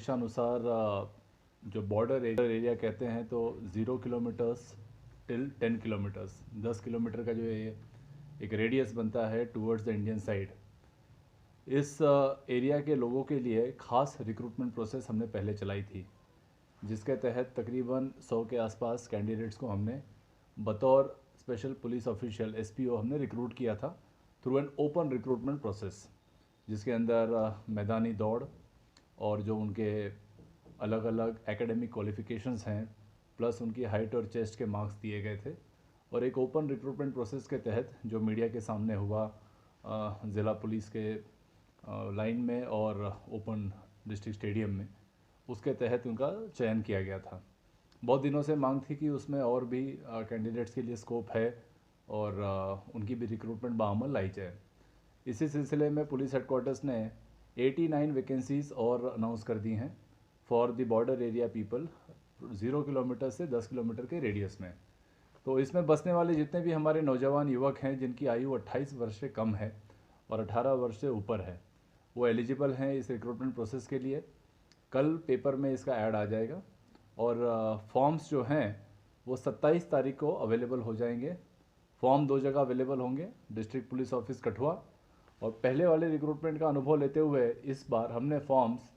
आदेशानुसार जो border area कहते हैं तो 0 किलोमीटर्स टिल 10 किलोमीटर्स, 10 किलोमीटर का जो ये एक रेडियस बनता है टूवर्ड्स द इंडियन साइड, इस एरिया के लोगों के लिए ख़ास रिक्रूटमेंट प्रोसेस हमने पहले चलाई थी, जिसके तहत तकरीबन 100 के आसपास कैंडिडेट्स को हमने बतौर स्पेशल पुलिस ऑफिशियल SPO हमने रिक्रूट किया था through an open recruitment process, जिसके अंदर मैदानी दौड़ और जो उनके अलग अलग एकेडमिक क्वालिफ़िकेशंस हैं प्लस उनकी हाइट और चेस्ट के मार्क्स दिए गए थे। और एक ओपन रिक्रूटमेंट प्रोसेस के तहत जो मीडिया के सामने हुआ ज़िला पुलिस के लाइन में और ओपन डिस्ट्रिक्ट स्टेडियम में, उसके तहत उनका चयन किया गया था। बहुत दिनों से मांग थी कि उसमें और भी कैंडिडेट्स के लिए स्कोप है और उनकी भी रिक्रूटमेंट बाअमल लाई जाए। इसी सिलसिले में पुलिस हेडक्वार्टर्स ने 89 वैकेंसीज़ और अनाउंस कर दी हैं for the border area people 0 kilometre से 10 किलोमीटर के रेडियस में। तो इसमें बसने वाले जितने भी हमारे नौजवान युवक हैं जिनकी आयु 28 वर्ष से कम है और 18 वर्ष से ऊपर है, वो एलिजिबल हैं इस रिक्रूटमेंट प्रोसेस के लिए। कल पेपर में इसका ऐड आ जाएगा और फॉर्म्स जो हैं वो 27 तारीख को अवेलेबल हो जाएंगे। फॉर्म 2 जगह अवेलेबल होंगे, डिस्ट्रिक्ट पुलिस ऑफिस कठुआ, और पहले वाले रिक्रूटमेंट का अनुभव लेते हुए इस बार हमने फॉर्म्स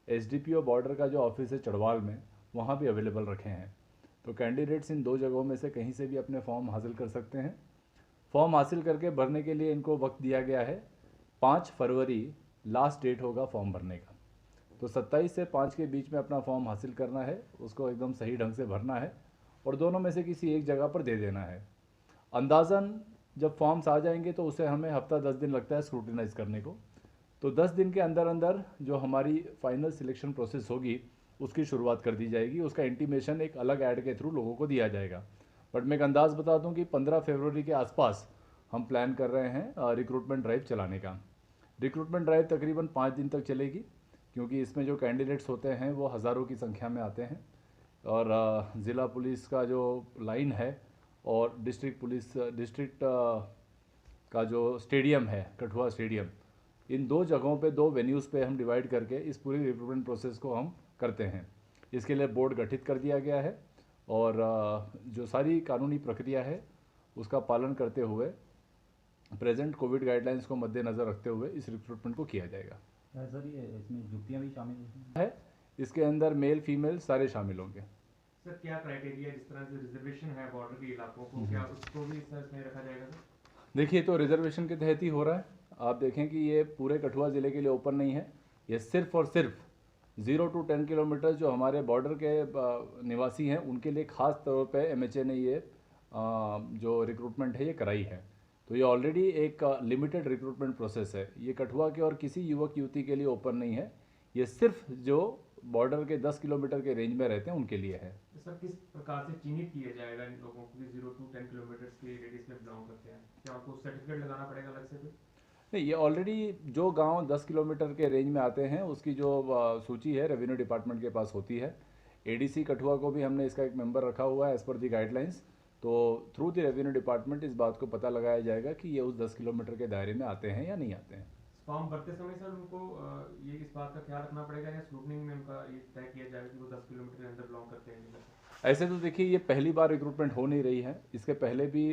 SDPO बॉर्डर का जो ऑफिस है चढ़वाल में, वहाँ भी अवेलेबल रखे हैं। तो कैंडिडेट्स इन 2 जगहों में से कहीं से भी अपने फॉर्म हासिल कर सकते हैं। फॉर्म हासिल करके भरने के लिए इनको वक्त दिया गया है 5 फरवरी लास्ट डेट होगा फॉर्म भरने का। तो 27 से 5 के बीच में अपना फॉर्म हासिल करना है, उसको एकदम सही ढंग से भरना है और दोनों में से किसी एक जगह पर दे देना है। अंदाज़न जब फॉर्म्स आ जाएंगे तो उसे हमें हफ्ता 10 दिन लगता है स्क्रूटिनाइज़ करने को। तो 10 दिन के अंदर अंदर जो हमारी फाइनल सिलेक्शन प्रोसेस होगी उसकी शुरुआत कर दी जाएगी। उसका इंटीमेशन एक अलग ऐड के थ्रू लोगों को दिया जाएगा। बट मैं एक अंदाज़ बता दूं कि 15 फरवरी के आसपास हम प्लान कर रहे हैं रिक्रूटमेंट ड्राइव चलाने का। रिक्रूटमेंट ड्राइव तकरीबन 5 दिन तक चलेगी, क्योंकि इसमें जो कैंडिडेट्स होते हैं वो हज़ारों की संख्या में आते हैं और ज़िला पुलिस का जो लाइन है और डिस्ट्रिक्ट का जो स्टेडियम है कठुआ स्टेडियम, इन 2 जगहों पे 2 वेन्यूज़ पे हम डिवाइड करके इस पूरी रिक्रूटमेंट प्रोसेस को हम करते हैं। इसके लिए बोर्ड गठित कर दिया गया है और जो सारी कानूनी प्रक्रिया है उसका पालन करते हुए प्रेजेंट कोविड गाइडलाइंस को मद्देनज़र रखते हुए इस रिक्रूटमेंट को किया जाएगा। सर ये इसमें युवतियाँ भी शामिल है, इसके अंदर मेल फीमेल सारे शामिल होंगे। सर क्या क्राइटेरिया, जिस तरह से रिजर्वेशन है बॉर्डर के इलाकों को, क्या उसको भी सर इसमें रखा जाएगा? देखिए, तो रिजर्वेशन के तहत ही हो रहा है। आप देखें कि ये पूरे कठुआ ज़िले के लिए ओपन नहीं है, ये सिर्फ और सिर्फ 0 to 10 किलोमीटर जो हमारे बॉर्डर के निवासी हैं उनके लिए ख़ास तौर पे MHA ने ये जो रिक्रूटमेंट है ये कराई है। तो ये ऑलरेडी एक लिमिटेड रिक्रूटमेंट प्रोसेस है, ये कठुआ के और किसी युवक युवती के लिए ओपन नहीं है, ये सिर्फ जो बॉर्डर के 10 किलोमीटर के रेंज में रहते हैं उनके लिए है। तो सर किस प्रकार से चिन्हित किया जाएगा इन लोगों को 0 to 10 किलोमीटर के रेडियस में बिलोंग करते हैं? क्या आपको सर्टिफिकेट लगाना पड़ेगा अलग से भी? नहीं, ये ऑलरेडी जो गांव 10 किलोमीटर के रेंज में आते हैं उसकी जो सूची है रेवेन्यू डिपार्टमेंट के पास होती है। ADC कठुआ को भी हमने इसका एक मेंबर रखा हुआ है एज़ पर दी गाइडलाइंस। तो थ्रू द रेवेन्यू डिपार्टमेंट इस बात को पता लगाया जाएगा कि ये उस 10 किलोमीटर के दायरे में आते हैं या नहीं आते हैं। फॉर्म भरते समय सर उनको ये इस बात का ख्याल रखना पड़ेगा या स्क्रूटनिंग में उनका ये तय किया जाएगा कि वो 10 किलोमीटर के अंदर बिलोंग करते हैं? ऐसे तो देखिए, ये पहली बार रिक्रूटमेंट हो नहीं रही है, इसके पहले भी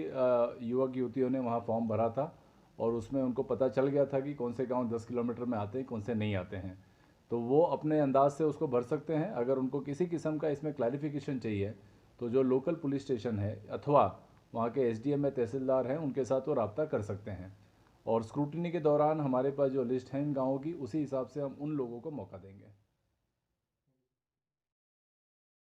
युवक युवतियों ने वहाँ फॉर्म भरा था और उसमें उनको पता चल गया था कि कौन से गांव 10 किलोमीटर में आते हैं, कौन से नहीं आते हैं। तो वो अपने अंदाज से उसको भर सकते हैं। अगर उनको किसी किस्म का इसमें क्लैरिफिकेशन चाहिए तो जो लोकल पुलिस स्टेशन है अथवा वहाँ के SDM या तहसीलदार हैं उनके साथ वो रब्ता कर सकते हैं और स्क्रूटनी के दौरान हमारे पास जो लिस्ट है इन गाँवों की, उसी हिसाब से हम उन लोगों को मौका देंगे।